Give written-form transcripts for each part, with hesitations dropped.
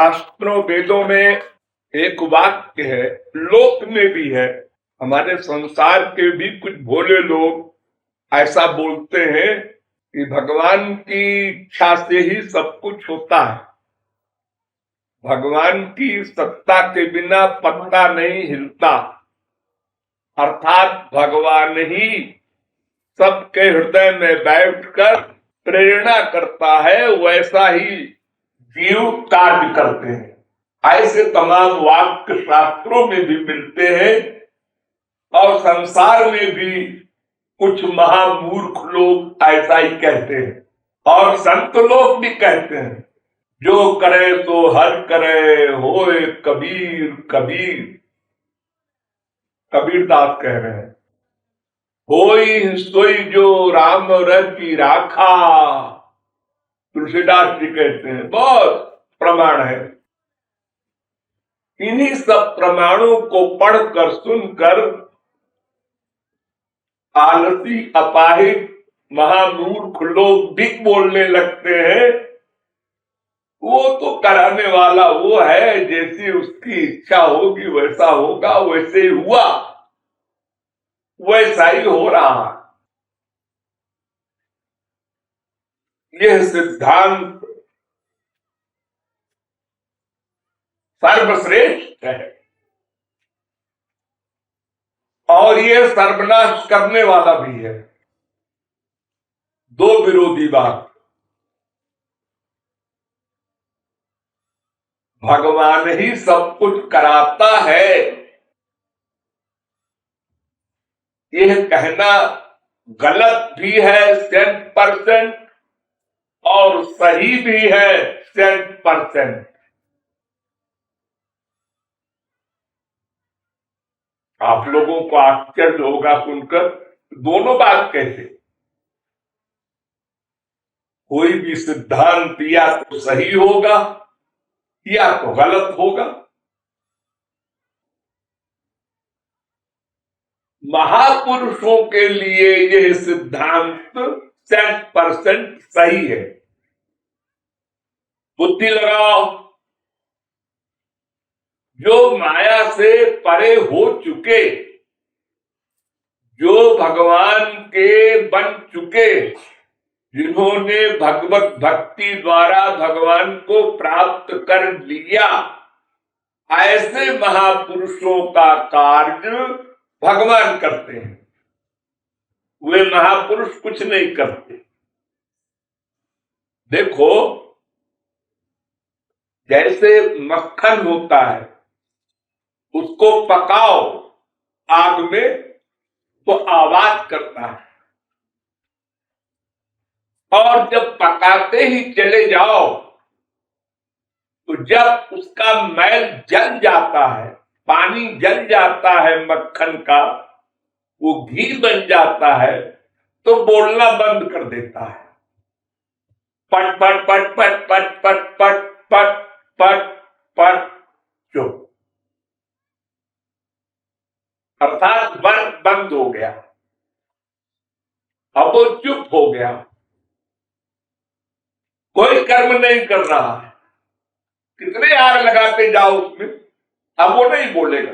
शास्त्रों वेदों में एक वाक्य है, लोक में भी है। हमारे संसार के भी कुछ भोले लोग ऐसा बोलते हैं कि भगवान की इच्छा से ही सब कुछ होता है, भगवान की सत्ता के बिना पत्ता नहीं हिलता, अर्थात भगवान ही सबके हृदय में बैठकर प्रेरणा करता है, वैसा ही जीव कार्य करते हैं। ऐसे तमाम वाक्य शास्त्रों में भी मिलते हैं और संसार में भी कुछ महामूर्ख लोग ऐसा ही कहते हैं और संत लोग भी कहते हैं, जो करे तो हर करे होए कबीर कबीर। कबीरदास कह रहे हैं, होई सोई जो राम रति राखा। तुलसीदास जी कहते हैं, बहुत प्रमाण है। इन्हीं सब प्रमाणों को पढ़कर सुनकर आलसी अपाहिज महामूर्ख लोग भी बोलने लगते हैं, वो तो कराने वाला वो है, जैसी उसकी इच्छा होगी वैसा होगा, वैसे ही हुआ, वैसा ही हो रहा। यह सिद्धांत सर्वश्रेष्ठ है और यह सर्वनाश करने वाला भी है। दो विरोधी बात, भगवान ही सब कुछ कराता है, यह कहना गलत भी है 100% और सही भी है 100%। आप लोगों को आश्चर्य होगा सुनकर, दोनों बात कैसे? कोई भी सिद्धांत या तो सही होगा या तो गलत होगा। महापुरुषों के लिए यह सिद्धांत 100% सही है। बुद्धि लगाओ, जो माया से परे हो चुके, जो भगवान के बन चुके, जिन्होंने भगवत भक्ति द्वारा भगवान को प्राप्त कर लिया, ऐसे महापुरुषों का कार्य भगवान करते हैं। वे महापुरुष कुछ नहीं करते। देखो, जैसे मक्खन होता है, उसको पकाओ आग में तो आवाज करता है, और जब पकाते ही चले जाओ तो जब उसका मैल जल जाता है, पानी जल जाता है मक्खन का, वो घी बन जाता है, तो बोलना बंद कर देता है। पट पट पट पट पट पट पट पट पट पट चुप, अर्थात बंद हो गया। अब वो चुप हो गया, कोई कर्म नहीं कर रहा है। कितने आग लगाते जाओ उसमें, अब वो नहीं बोलेगा।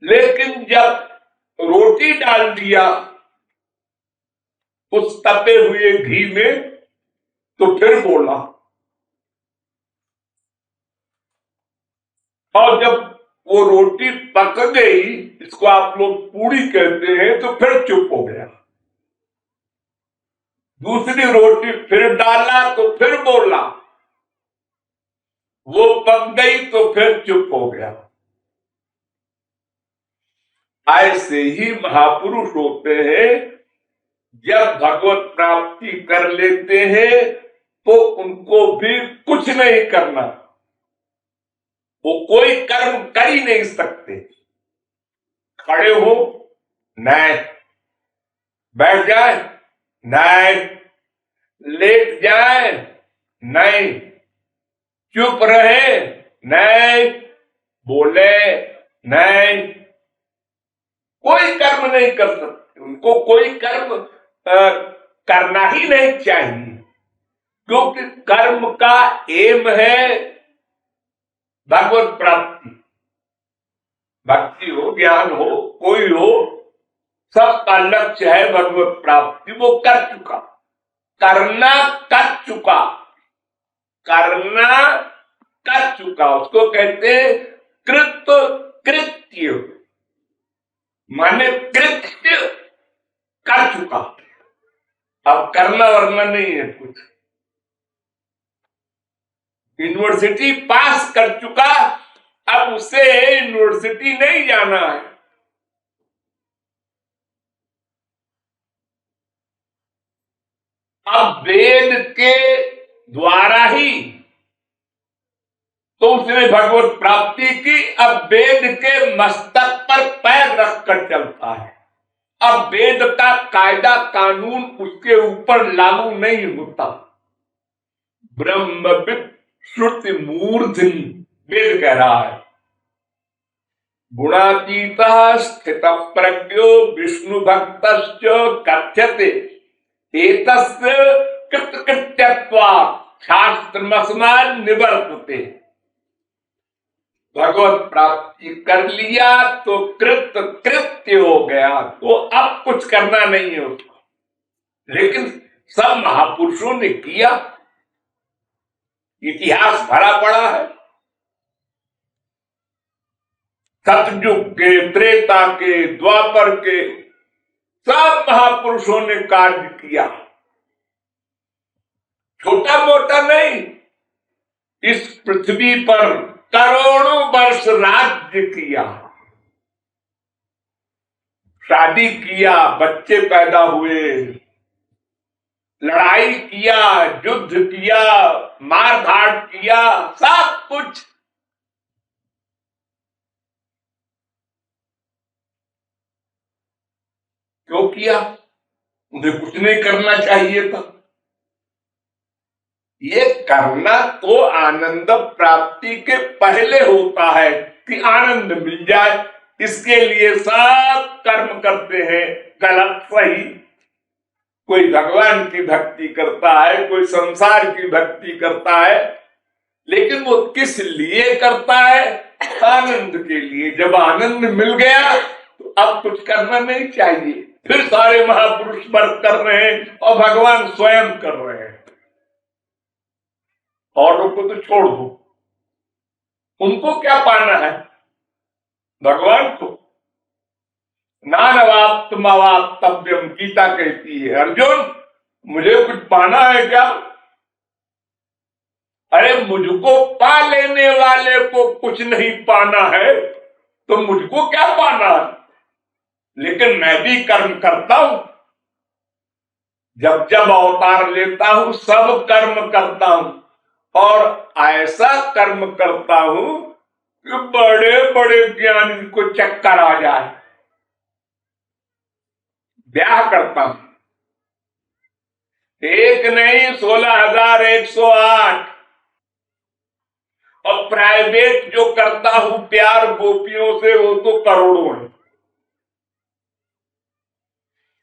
लेकिन जब रोटी डाल दिया उस तपे हुए घी में, तो फिर बोला, और जब वो रोटी पक गई, इसको आप लोग पूरी कहते हैं, तो फिर चुप हो गया। दूसरी रोटी फिर डाला तो फिर बोला, वो पक गई तो फिर चुप हो गया। ऐसे ही महापुरुष होते हैं, जब भगवत प्राप्ति कर लेते हैं तो उनको भी कुछ नहीं करना, वो कोई कर्म कर ही नहीं सकते। खड़े हो नहीं, बैठ जाए नहीं, लेट जाए नहीं, चुप रहे नहीं, बोले नहीं, कोई कर्म नहीं कर सकते। उनको कोई कर्म करना ही नहीं चाहिए। क्योंकि कर्म का एम है भगवत प्राप्ति। भक्ति हो, ज्ञान हो, कोई हो, सबका लक्ष्य है भगवत प्राप्ति। वो कर चुका, करना कर चुका, करना कर चुका, उसको कहते हैं कृत कृत्य, माने कृत्य कर चुका। अब करना वरना नहीं है कुछ। यूनिवर्सिटी पास कर चुका, अब उसे यूनिवर्सिटी नहीं जाना है। अब वेद के द्वारा ही तो उसने भगवत प्राप्ति की। अब वेद के मस्तक पर पैर रखकर चलता है। अब वेद का कायदा कानून उसके ऊपर लागू नहीं होता। ब्रह्मविद श्रुति मूर्धनि वेद कह रहा है। गुणातीत स्थित प्रज्ञो विष्णु भक्त कथ्यते एतस्य कृतकृत्यत्वात् शास्त्रमस्मान् निवर्तते। भगवत प्राप्ति कर लिया तो कृत कृत्य हो गया, तो अब कुछ करना नहीं है उसको। लेकिन सब महापुरुषों ने किया, इतिहास भरा पड़ा है। सतयुग के, त्रेता के, द्वापर के सब महापुरुषों ने कार्य किया, छोटा मोटा नहीं। इस पृथ्वी पर करोड़ों वर्ष राज्य किया, शादी किया, बच्चे पैदा हुए, लड़ाई किया, युद्ध किया, मारधाड़ किया, सब कुछ। क्यों किया? उन्हें कुछ नहीं करना चाहिए था। ये करना तो आनंद प्राप्ति के पहले होता है कि आनंद मिल जाए, इसके लिए सब कर्म करते हैं, गलत सही। कोई भगवान की भक्ति करता है, कोई संसार की भक्ति करता है, लेकिन वो किस लिए करता है? आनंद के लिए। जब आनंद मिल गया तो अब कुछ करना नहीं चाहिए। फिर सारे महापुरुष वर्ग कर रहे हैं और भगवान स्वयं कर रहे हैं। औरों को तो छोड़ दो, उनको क्या पाना है? भगवान को नानवाप्तमवाप्तव्यम गीता कहती है, अर्जुन मुझे कुछ पाना है क्या? अरे मुझको पा लेने वाले को कुछ नहीं पाना है तो मुझको क्या पाना है? लेकिन मैं भी कर्म करता हूं, जब जब अवतार लेता हूं सब कर्म करता हूं, और ऐसा कर्म करता हूं कि बड़े बड़े ज्ञानी को चक्कर आ जाए। ब्याह करता हूं, एक नहीं 16,108, और प्राइवेट जो करता हूं प्यार गोपियों से वो तो करोड़ों है।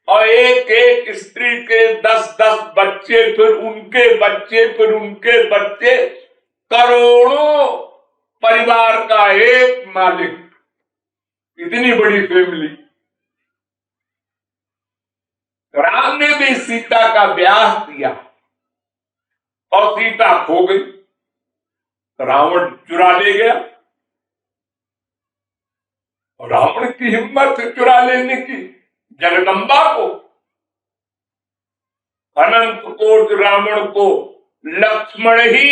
और एक एक स्त्री के 10-10 बच्चे, फिर उनके बच्चे, फिर उनके बच्चे, करोड़ों परिवार का एक मालिक। इतनी बड़ी फैमिली। राम ने भी सीता का ब्याह किया और सीता खो गई, रावण चुरा ले गया। और रावण की हिम्मत चुरा लेने की, जगदम्बा को, अनंत कोट रावण को लक्ष्मण ही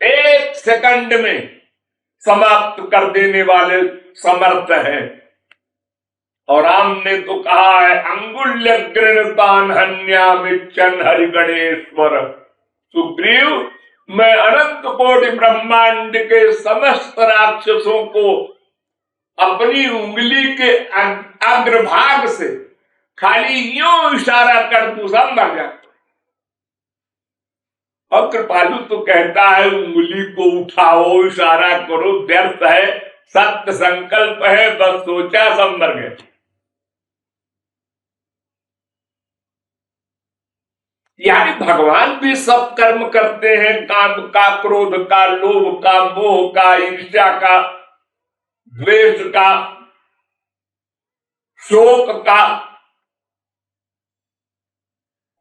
1 सेकंड में समाप्त कर देने वाले समर्थ हैं। और राम ने तो कहा है, अंगुल्य गृणतान हन्यामिच्छन् हरि गणेश्वर। सुग्रीव, मैं अनंत कोटि ब्रह्मांड के समस्त राक्षसों को अपनी उंगली के अग्रभाग से खाली यूं इशारा कर दूं, सब मर जाए। और कृपालु तो कहता है उंगली को उठाओ, इशारा करो, व्यर्थ है, सत्य संकल्प है, बस सोचा सब मर गए। यानी भगवान भी सब कर्म करते हैं, काम का, क्रोध का, लोभ का, मोह का, ईर्ष्या का, द्वेष का, शोक का।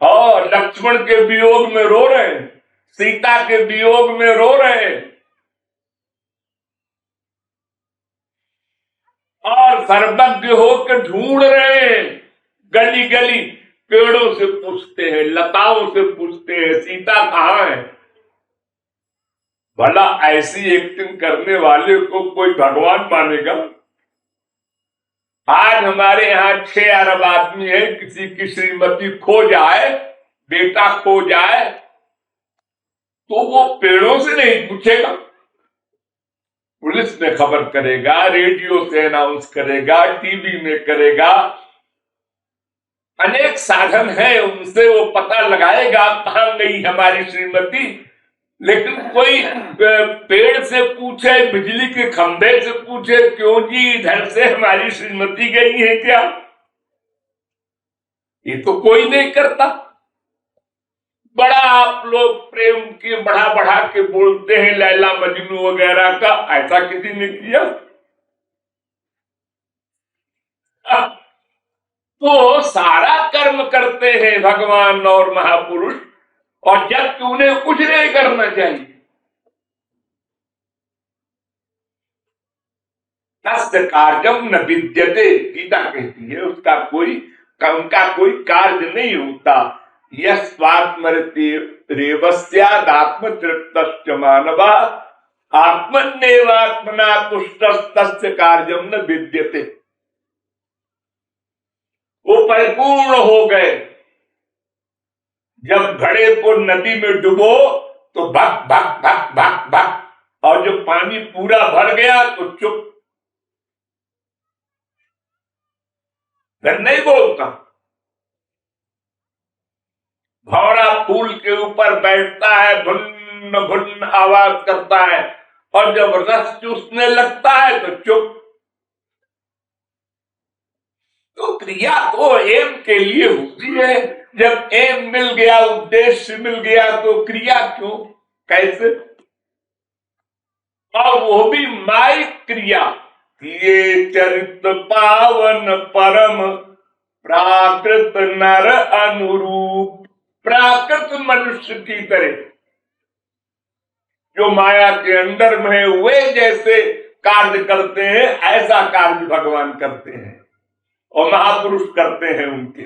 और लक्ष्मण के वियोग में रो रहे हैं, सीता के वियोग में रो रहे हैं, और सर्वज्ञ होकर ढूंढ रहे हैं, गली गली पेड़ों से पूछते हैं, लताओं से पूछते हैं, सीता कहाँ है। भला ऐसी एक्टिंग करने वाले को कोई भगवान मानेगा? आज हमारे यहाँ 6 अरब आदमी है, किसी की श्रीमती खो जाए, बेटा खो जाए, तो वो पेड़ों से नहीं पूछेगा, पुलिस में खबर करेगा, रेडियो से अनाउंस करेगा, टीवी में करेगा, अनेक साधन है, उनसे वो पता लगाएगा कहां गई हमारी श्रीमती। लेकिन कोई पेड़ से पूछे, बिजली के खंभे से पूछे, क्यों जी इधर से हमारी श्रीमती गई है क्या? ये तो कोई नहीं करता। बड़ा आप लोग प्रेम की बढ़ा बढ़ा के बोलते हैं, लैला मजनू वगैरह का, ऐसा किसी ने किया? तो सारा कर्म करते हैं भगवान और महापुरुष, और जबकि उन्हें कुछ नहीं करना चाहिए। तस्य कार्यम न विद्यते, गीता कहती है, उनका कोई कार्य नहीं होता। यस्वात्मरतिरेवस्यादात्मतृप्तश्च मानवा आत्मन्येवात्मना तुष्टस्तस्य कार्यम न विद्यते। वो परिपूर्ण हो गए। जब घड़े को नदी में डुबो तो भक भक भक भक भक, और जब पानी पूरा भर गया तो चुप, फिर नहीं बोलता। भौरा फूल के ऊपर बैठता है, भुन्न भुन्न आवाज करता है, और जब रस चूसने लगता है तो चुप। तो क्रिया तो एम के लिए होती है। जब एम मिल गया, उद्देश्य मिल गया, तो क्रिया क्यों, कैसे? और वो भी माइक क्रिया। ये चरित पावन परम प्राकृत नर अनुरूप, प्राकृत मनुष्य की तरह जो माया के अंदर में वे जैसे कार्य करते हैं, ऐसा कार्य भगवान करते हैं और महापुरुष करते हैं उनके।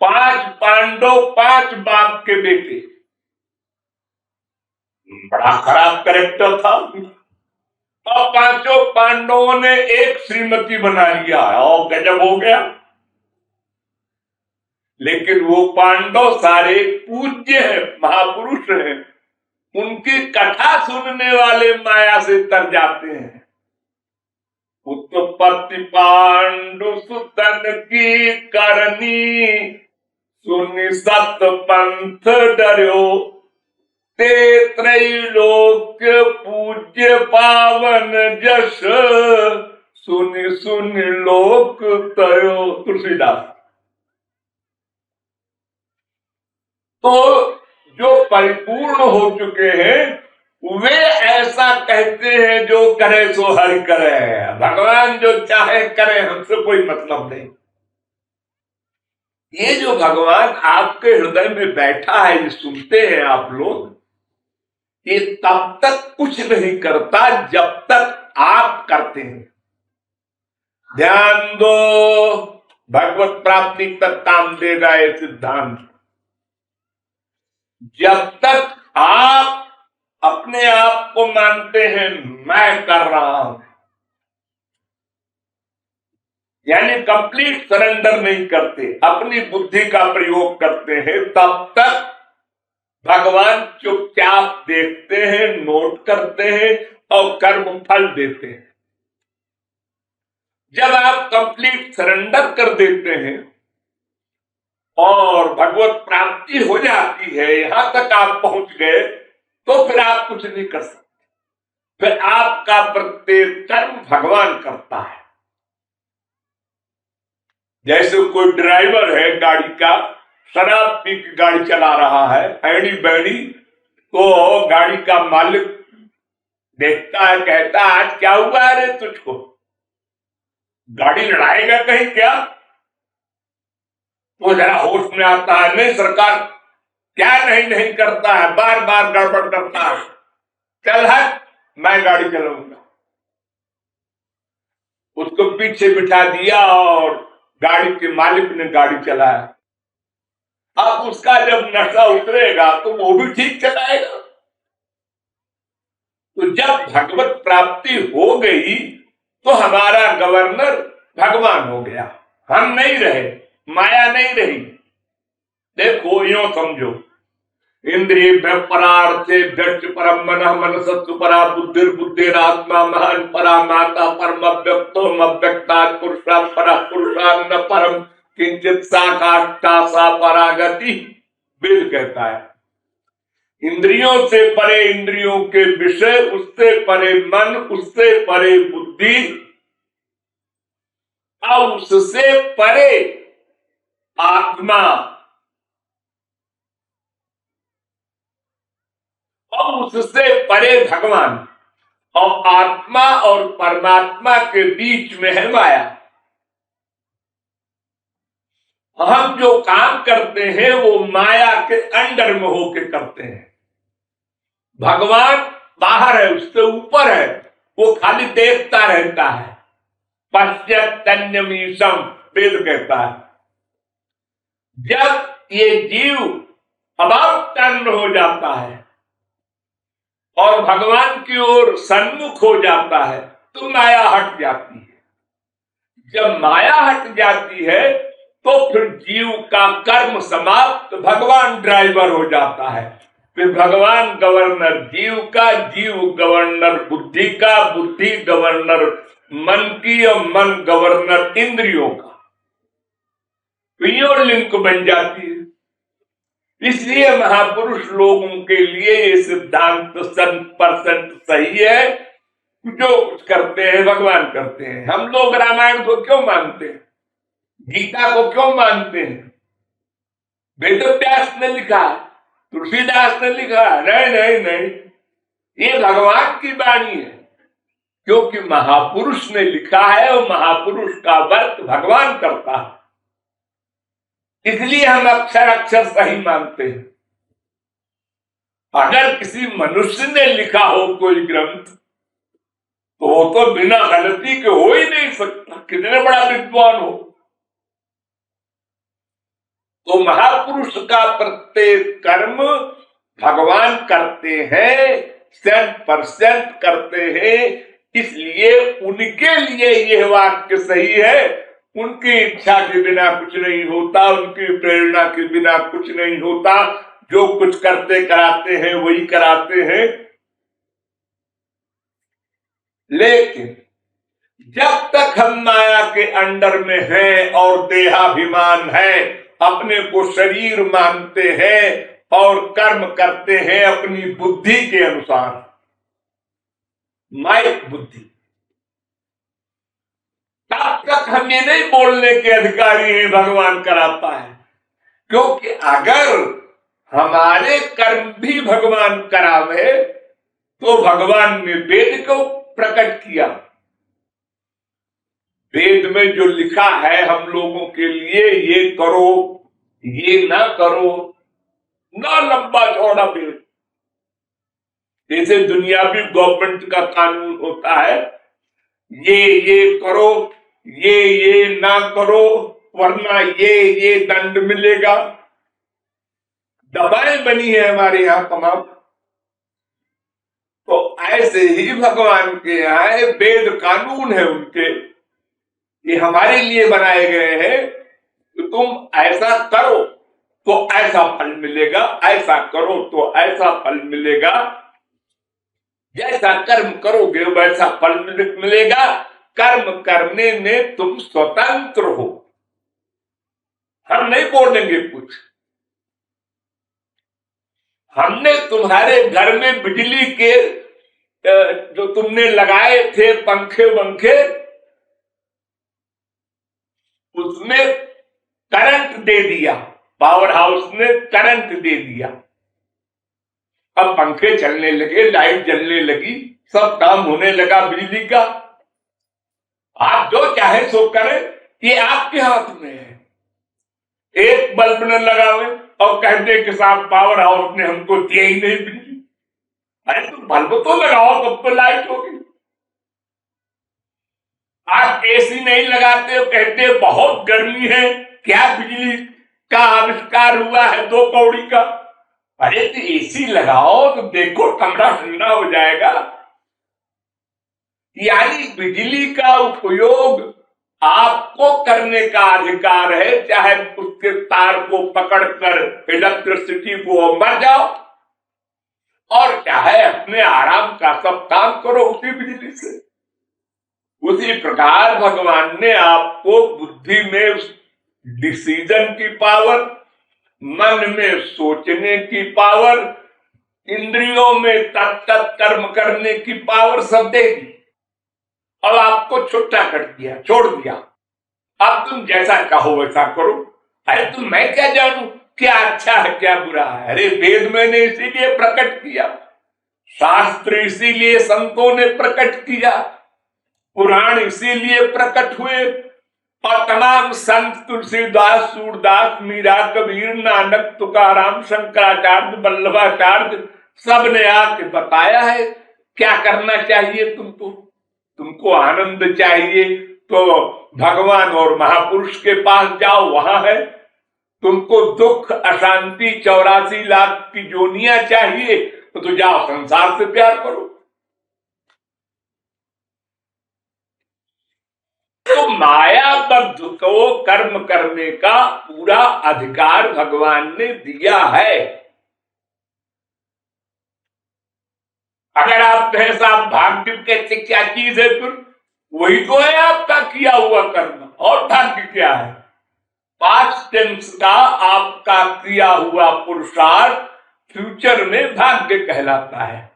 5 पांडव, 5 बाप के बेटे, बड़ा खराब कैरेक्टर था। और 5 पांडवों ने एक श्रीमती बना लिया और गजब हो गया। लेकिन वो पांडव सारे पूज्य हैं, महापुरुष हैं, उनकी कथा सुनने वाले माया से तर जाते हैं। उत्पत्ति पांडु सुतन की करनी, सुनि सत पंथ डर्यो, ते त्रैलोक्य पूज्य पावन जश, सुनि सुनि लोक तयो। तुलसीदास। तो जो परिपूर्ण हो चुके हैं वे ऐसा कहते हैं, जो करे सो हरि करे, भगवान जो चाहे करे, हमसे कोई मतलब नहीं। ये जो भगवान आपके हृदय में बैठा है, ये सुनते हैं आप लोग, ये तब तक कुछ नहीं करता जब तक आप करते हैं। ध्यान दो, भगवत प्राप्ति तक काम देगा ये सिद्धांत। जब तक आप अपने आप को मानते हैं मैं कर रहा हूं, यानी कंप्लीट सरेंडर नहीं करते, अपनी बुद्धि का प्रयोग करते हैं, तब तक भगवान चुपचाप देखते हैं, नोट करते हैं और कर्म फल देते हैं। जब आप कंप्लीट सरेंडर कर देते हैं और भगवत प्राप्ति हो जाती है, यहां तक आप पहुंच गए, तो फिर आप कुछ नहीं कर सकते। फिर आपका प्रत्येक कर्म भगवान करता है। जैसे कोई ड्राइवर है गाड़ी का, शराब पी के गाड़ी चला रहा है, ऐड़ी बैड़ी, तो गाड़ी का मालिक देखता है, कहता है आज क्या हुआ है रे तुझको, गाड़ी लड़ाएगा कहीं क्या? तो जरा होश में आता है, नहीं सरकार, क्या नहीं नहीं करता है, बार बार गड़बड़ करता है, चल हट, मैं गाड़ी चलाऊंगा। उसको पीछे बिठा दिया और गाड़ी के मालिक ने गाड़ी चलाया। अब उसका जब नशा उतरेगा तो वो भी ठीक चलाएगा। तो जब भगवत प्राप्ति हो गई तो हमारा गवर्नर भगवान हो गया, हम नहीं रहे, माया नहीं रही। देखो यूं समझो, इंद्रिय परार्थे व्यक्ति परम मन मनसत्व परा बुद्धि बुद्धिरात्मा महान परा माता परम अव्यक्तो अव्यक्ता पुरुषा परा पुरुषा न परम किंचित सा काष्ठा सा परागति। वेद कहता है इंद्रियों से परे इंद्रियों के विषय, उससे परे मन, उससे परे बुद्धि, और उससे परे आत्मा, और उससे परे भगवान, और आत्मा और परमात्मा के बीच में है माया। हम जो काम करते हैं वो माया के अंडर में होके करते हैं। भगवान बाहर है, उससे ऊपर है, वो खाली देखता रहता है। पश्यत्यन्यमीशम वेद कहता है। जब ये जीव अभावतन्न हो जाता है और भगवान की ओर सन्मुख हो जाता है तो माया हट जाती है। जब माया हट जाती है तो फिर जीव का कर्म समाप्त, भगवान ड्राइवर हो जाता है। फिर भगवान गवर्नर जीव का, जीव गवर्नर बुद्धि का, बुद्धि गवर्नर मन की, और मन गवर्नर इंद्रियों का। तो लिंक बन जाती है। इसलिए महापुरुष लोगों के लिए ये सिद्धांत 100% सही है। जो कुछ करते हैं भगवान करते हैं। हम लोग रामायण को क्यों मानते हैं, गीता को क्यों मानते हैं? वेद व्यास ने लिखा, तुलसीदास ने लिखा, नहीं नहीं नहीं, ये भगवान की वाणी है, क्योंकि महापुरुष ने लिखा है और महापुरुष का वर्क भगवान करता है। इसलिए हम अक्षर अक्षर सही मानते हैं। अगर किसी मनुष्य ने लिखा हो कोई ग्रंथ तो वो तो बिना गलती के हो ही नहीं सकता, कितने बड़ा विद्वान हो। तो महापुरुष का प्रत्येक कर्म भगवान करते हैं, 100% करते हैं। इसलिए उनके लिए यह वाक्य सही है, उनकी इच्छा के बिना कुछ नहीं होता, उनकी प्रेरणा के बिना कुछ नहीं होता। जो कुछ करते कराते हैं वही कराते हैं। लेकिन जब तक हम माया के अंडर में हैं और देहाभिमान है, अपने को शरीर मानते हैं और कर्म करते हैं अपनी बुद्धि के अनुसार, माइक बुद्धि, तब तक हम ये नहीं बोलने के अधिकारी हैं भगवान कराता है। क्योंकि अगर हमारे कर्म भी भगवान करावे तो भगवान ने वेद को प्रकट किया। वेद में जो लिखा है हम लोगों के लिए, ये करो ये ना करो, ना लंबा चौड़ा वेद। जैसे दुनियावी गवर्नमेंट का कानून होता है, ये करो, ये ना करो, वरना ये दंड मिलेगा। दवाएं बनी है हमारे यहाँ तमाम। तो ऐसे ही भगवान के यहाँ वेद कानून है उनके, ये हमारे लिए बनाए गए हैं। तो तुम ऐसा करो तो ऐसा फल मिलेगा, ऐसा करो तो ऐसा फल मिलेगा, जैसा कर्म करोगे वैसा फल मिलेगा। कर्म करने में तुम स्वतंत्र हो, हम नहीं बोलेंगे कुछ। हमने तुम्हारे घर में बिजली के जो तुमने लगाए थे पंखे वंखे, उसमें करंट दे दिया पावर हाउस ने करंट दे दिया, अब पंखे चलने लगे, लाइट जलने लगी, सब काम होने लगा बिजली का। आप जो चाहे सो करें, ये आपके हाथ में है। एक बल्ब न लगावे और कहते कि साहब पावर हाउस ने हमको दिया ही नहीं बिजली। अरे तो बल्ब तो लगाओ, तब तो लाइट होगी। आप एसी नहीं लगाते हो, कहते बहुत गर्मी है, क्या बिजली का आविष्कार हुआ है 2 कौड़ी का। अरे तो एसी लगाओ तो देखो कमरा ठंडा हो जाएगा। यानी बिजली का उपयोग आपको करने का अधिकार है, चाहे उसके तार को पकड़कर इलेक्ट्रिसिटी को मर जाओ, और चाहे अपने आराम का सब काम करो उसी बिजली से। उसी प्रकार भगवान ने आपको बुद्धि में डिसीजन की पावर, मन में सोचने की पावर, इंद्रियों में तत्त कर्म करने की पावर सब दे दी। अब आपको छुट्टा कर दिया, छोड़ दिया। अब तुम जैसा कहो वैसा करो। अरे तुम मैं क्या जानू क्या अच्छा है क्या बुरा है। अरे वेद मैंने इसीलिए प्रकट किया, शास्त्र इसीलिए संतों ने प्रकट किया, पुराण इसीलिए प्रकट हुए, और तमाम संत तुलसीदास, सूरदास, मीरा, कबीर, नानक, तुकाराम, शंकराचार्य, वल्लभाचार्य सब ने आके बताया है क्या करना चाहिए तुमको। तुमको आनंद चाहिए तो भगवान और महापुरुष के पास जाओ, वहां है। तुमको दुख, अशांति, 84 लाख की जोनियां चाहिए तो जाओ संसार से प्यार करो। तो मायाबद्ध को कर्म करने का पूरा अधिकार भगवान ने दिया है। अगर आप कहें साहब भाग्य कैसे क्या चीज है, फिर वही तो है आपका किया हुआ कर्म, और भाग्य क्या है? पास्ट टेंस का आपका किया हुआ पुरुषार्थ फ्यूचर में भाग्य कहलाता है।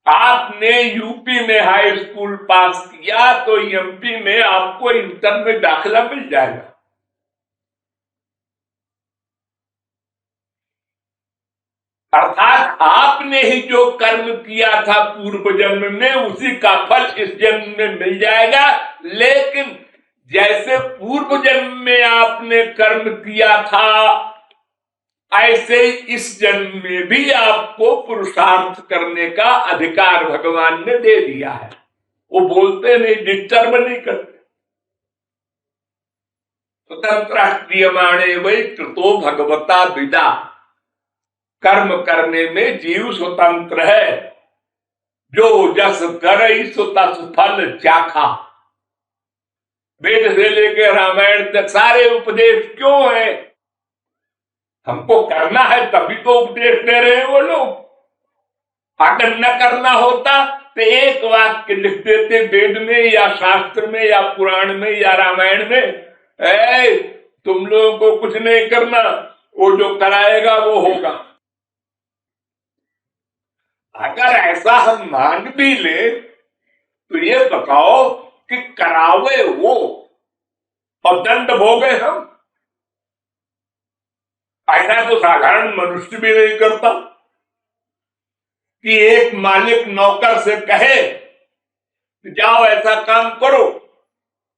आपने यूपी में हाई स्कूल पास किया तो एमपी में आपको इंटर में दाखिला मिल जाएगा। अर्थात आपने ही जो कर्म किया था पूर्व जन्म में, उसी का फल इस जन्म में मिल जाएगा। लेकिन जैसे पूर्व जन्म में आपने कर्म किया था, ऐसे इस जन्म में भी आपको पुरुषार्थ करने का अधिकार भगवान ने दे दिया है। वो बोलते नहीं, डिस्टर्ब नहीं करते। स्वतंत्र क्रियमाणे वै कृतो भगवता विदा। कर्म करने में जीव स्वतंत्र है। जो जस करई सो तस फल चाखा। वेद से लेकर रामायण तक सारे उपदेश क्यों है? हमको करना है तभी तो उपदेश दे रहे हैं वो लोग। अगर न करना होता तो एक वाक्य लिख देते वेद में या शास्त्र में या पुराण में या रामायण में, तुम लोगों को कुछ नहीं करना, वो जो कराएगा वो होगा। अगर ऐसा हम मान भी ले तो ये बताओ कि करावे वो और दंड भोगे हम। ऐसा तो साधारण मनुष्य भी नहीं करता कि एक मालिक नौकर से कहे जाओ ऐसा काम करो।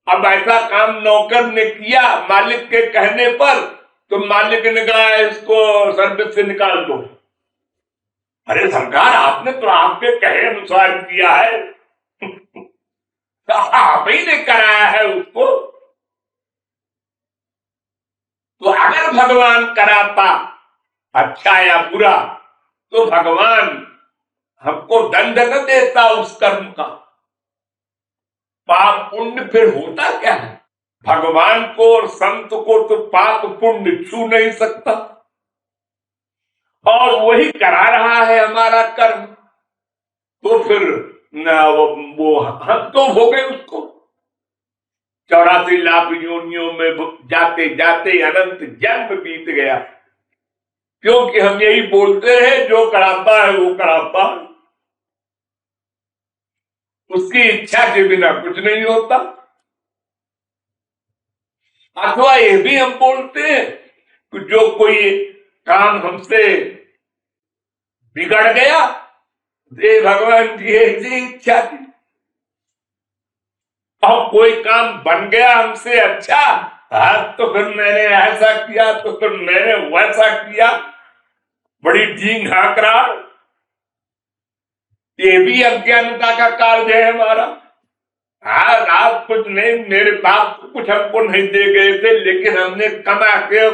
अब ऐसा काम नौकर ने किया मालिक के कहने पर, तो मालिक ने कहा इसको सर्विस से निकाल दो। अरे सरकार आपने तो आपके कहे अनुसार किया है तो आप ही ने कराया है उसको। तो अगर भगवान कराता अच्छा या बुरा तो भगवान हमको दंड न देता उस कर्म का। पाप पुण्य फिर होता क्या है? भगवान को और संत को तो पाप पुण्य छू नहीं सकता, और वही करा रहा है हमारा कर्म। तो फिर वो हम तो भोगे उसको। 84 लाख योनियों में जाते जाते अनंत जन्म बीत गया, क्योंकि हम यही बोलते रहे जो कराता है वो कराता है, उसकी इच्छा के बिना कुछ नहीं होता। अथवा ये भी हम बोलते हैं कि जो कोई काम हमसे बिगड़ गया, ये भगवान की ऐसी इच्छा थी, और कोई काम बन गया हमसे अच्छा, हाँ तो फिर मैंने ऐसा किया, तो फिर मैंने वैसा किया, बड़ी ढींग हाँक रहा। ये भी अज्ञानता का कार्य है हमारा। हाँ, आप कुछ नहीं, मेरे बाप कुछ हमको नहीं दे गए थे, लेकिन हमने कमा के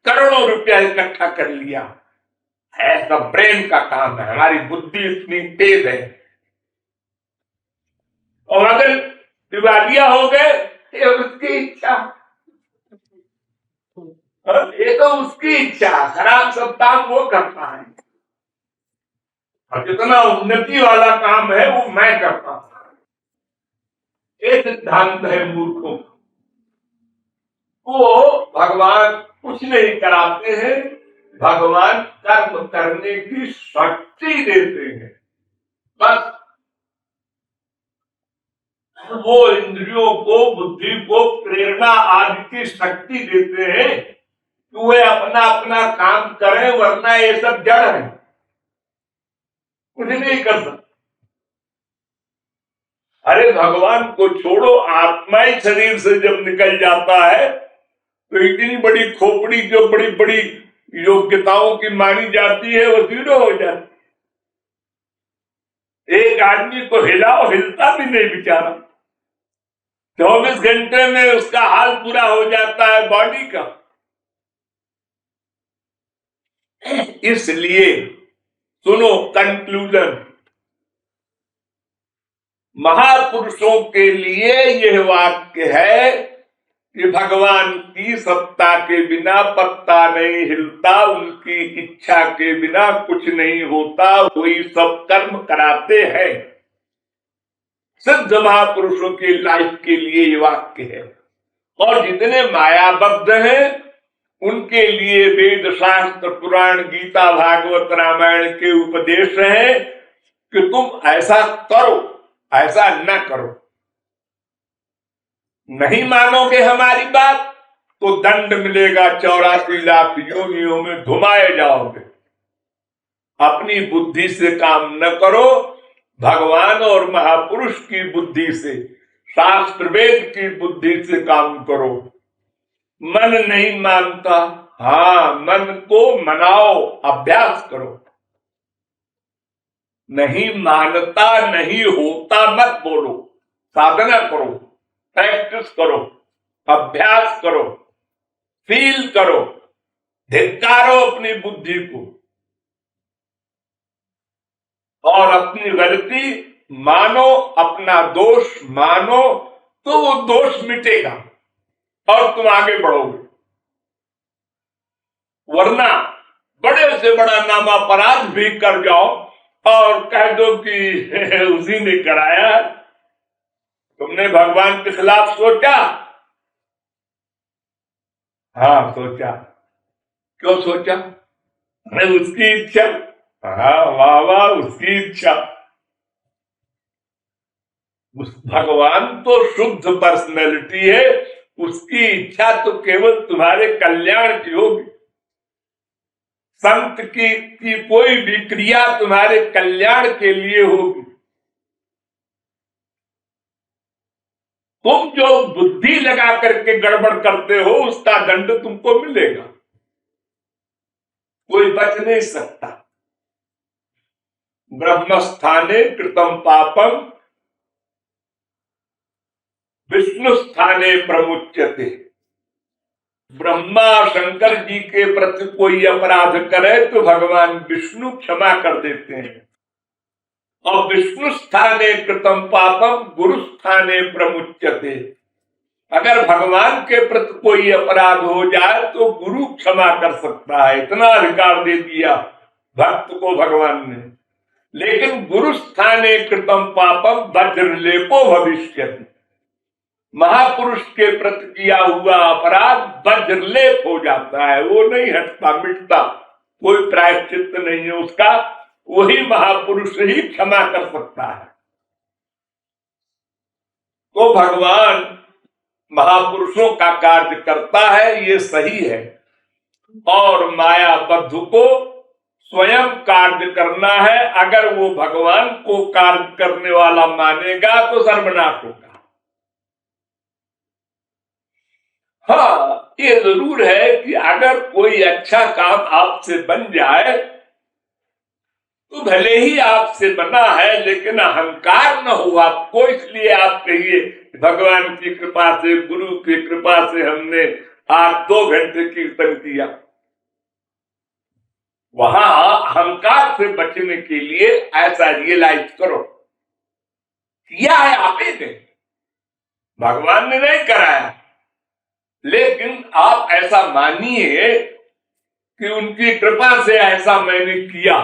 करोड़ों रुपया इकट्ठा कर लिया है। सब ब्रेन का काम है, हमारी बुद्धि इतनी तेज है। और अगर दिवालिया हो गए, ये उसकी इच्छा, ये तो उसकी इच्छा, खराब सब काम वो करता है, और जितना उन्नति वाला काम है वो मैं करता हूं। ये सिद्धांत है मूर्खों। वो भगवान कुछ नहीं कराते हैं, भगवान कर्म करने की शक्ति देते हैं। बस वो इंद्रियों को, बुद्धि को प्रेरणा आदि की शक्ति देते हैं कि वे अपना अपना काम करें, वरना ये सब जड़ है, कुछ नहीं कर सकते। अरे भगवान को छोड़ो, आत्मा ही शरीर से जब निकल जाता है तो इतनी बड़ी खोपड़ी जो बड़ी बड़ी योग्यताओं की मानी जाती है वो जीरो हो जाती। एक आदमी को हिलाओ, हिलता भी नहीं बेचारा, 24 घंटे में उसका हाल पूरा हो जाता है बॉडी का। इसलिए सुनो कंक्लूजन, महापुरुषों के लिए यह वाक्य है कि भगवान की सत्ता के बिना पत्ता नहीं हिलता, उनकी इच्छा के बिना कुछ नहीं होता, वही सब कर्म कराते हैं। सिद्ध महापुरुषों की लाइफ के लिए ये वाक्य है। और जितने मायाबद्ध हैं उनके लिए वेद शास्त्र पुराण गीता भागवत रामायण के उपदेश हैं कि तुम ऐसा करो, ऐसा न करो। नहीं मानोगे हमारी बात तो दंड मिलेगा, 84 लाख योनियों में घुमाए जाओगे। अपनी बुद्धि से काम न करो, भगवान और महापुरुष की बुद्धि से, शास्त्र वेद की बुद्धि से काम करो। मन नहीं मानता, हाँ मन को मनाओ, अभ्यास करो। नहीं मानता, नहीं होता मत बोलो, साधना करो, प्रैक्टिस करो, अभ्यास करो, फील करो, धिक्कारो अपनी बुद्धि को, और अपनी गलती मानो, अपना दोष मानो, तो वो दोष मिटेगा और तुम आगे बढ़ोगे। वरना बड़े से बड़ा नामापराध भी कर जाओ और कह दो कि उसी ने कराया। तुमने भगवान के खिलाफ सोचा? हाँ सोचा। क्यों सोचा? उसकी इच्छा। हाँ वाह वाह, उसकी इच्छा। उस भगवान तो शुद्ध पर्सनैलिटी है, उसकी इच्छा तो केवल तुम्हारे कल्याण की होगी। संत की कोई भी क्रिया तुम्हारे कल्याण के लिए होगी। तुम जो बुद्धि लगा करके गड़बड़ करते हो उसका दंड तुमको मिलेगा, कोई बच नहीं सकता। ब्रह्मस्थाने कृतम पापम विष्णु स्थाने प्रमुच्यते। ब्रह्मा शंकर जी के प्रति कोई अपराध करे तो भगवान विष्णु क्षमा कर देते हैं, और विष्णु स्थाने कृतम पापम गुरु स्थाने प्रमुच्यते। अगर भगवान के प्रति कोई अपराध हो जाए तो गुरु क्षमा कर सकता है, इतना अधिकार दे दिया भक्त को भगवान ने। लेकिन गुरु स्थाने कृतम पापम वज्रलेपो भविष्यति। महापुरुष के प्रति किया हुआ अपराध वज्रलेप हो जाता है, वो नहीं हटता मिटता, कोई प्रायश्चित नहीं है उसका, वही महापुरुष ही क्षमा कर सकता है। तो भगवान महापुरुषों का कार्य करता है, ये सही है। और मायाबद्ध को स्वयं कार्य करना है। अगर वो भगवान को कार्य करने वाला मानेगा तो सर्वनाश होगा। हाँ, ये जरूर है कि अगर कोई अच्छा काम आपसे बन जाए तो भले ही आपसे बना है, लेकिन अहंकार न हो आपको, इसलिए आप कहिए भगवान की कृपा से, गुरु की कृपा से हमने आज 2 घंटे कीर्तन किया। वहां अहंकार से बचने के लिए ऐसा रियलाइज करो, किया है आपने, भगवान ने नहीं कराया, लेकिन आप ऐसा मानिए कि उनकी कृपा से ऐसा मैंने किया।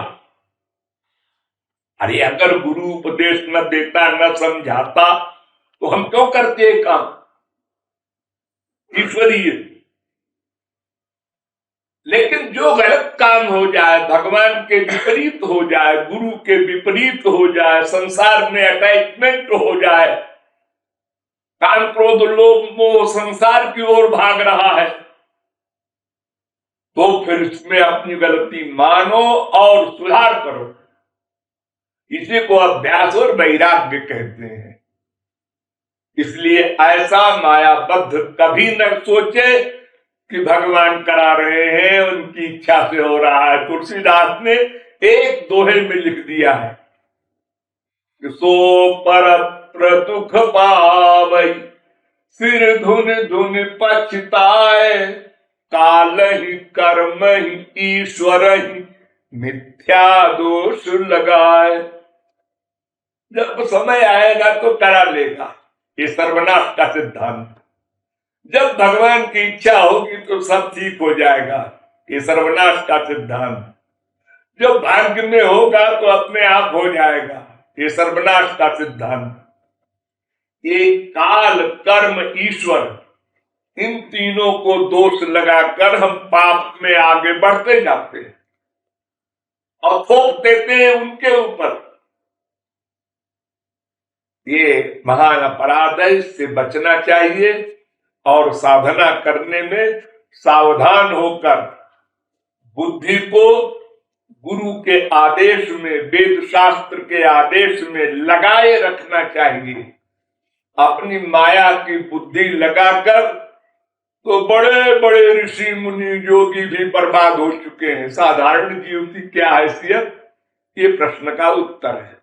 अरे अगर गुरु उपदेश न देता, न समझाता, तो हम क्यों करते काम ईश्वरीय। लेकिन जो गलत काम हो जाए, भगवान के विपरीत हो जाए, गुरु के विपरीत हो जाए, संसार में अटैचमेंट हो जाए, काम क्रोध लोभ मोह संसार की ओर भाग रहा है, तो फिर इसमें अपनी गलती मानो और सुधार करो। इसी को अभ्यास और वैराग्य कहते हैं। इसलिए ऐसा मायाबद्ध कभी न सोचे कि भगवान करा रहे हैं, उनकी इच्छा से हो रहा है। तुलसीदास ने एक दोहे में लिख दिया है, सो पर दुख पावई, सिर धुन धुन पछताए, काल ही कर्म ही ईश्वर ही मिथ्या दोष लगाए। जब समय आएगा तो करा लेगा, ये सर्वनाश का सिद्धांत। जब भगवान की इच्छा होगी तो सब ठीक हो जाएगा, ये सर्वनाश का सिद्धांत। जब भाग्य में होगा तो अपने आप हो जाएगा, ये सर्वनाश का सिद्धांत। ये काल कर्म ईश्वर, इन तीनों को दोष लगाकर हम पाप में आगे बढ़ते जाते हैं और थोप देते हैं उनके ऊपर। ये महान अपराध है, इससे बचना चाहिए और साधना करने में सावधान होकर बुद्धि को गुरु के आदेश में, वेद शास्त्र के आदेश में लगाए रखना चाहिए। अपनी माया की बुद्धि लगाकर तो बड़े बड़े ऋषि मुनि योगी भी बर्बाद हो चुके हैं। साधारण जीव की क्या हैसियत, ये प्रश्न का उत्तर है।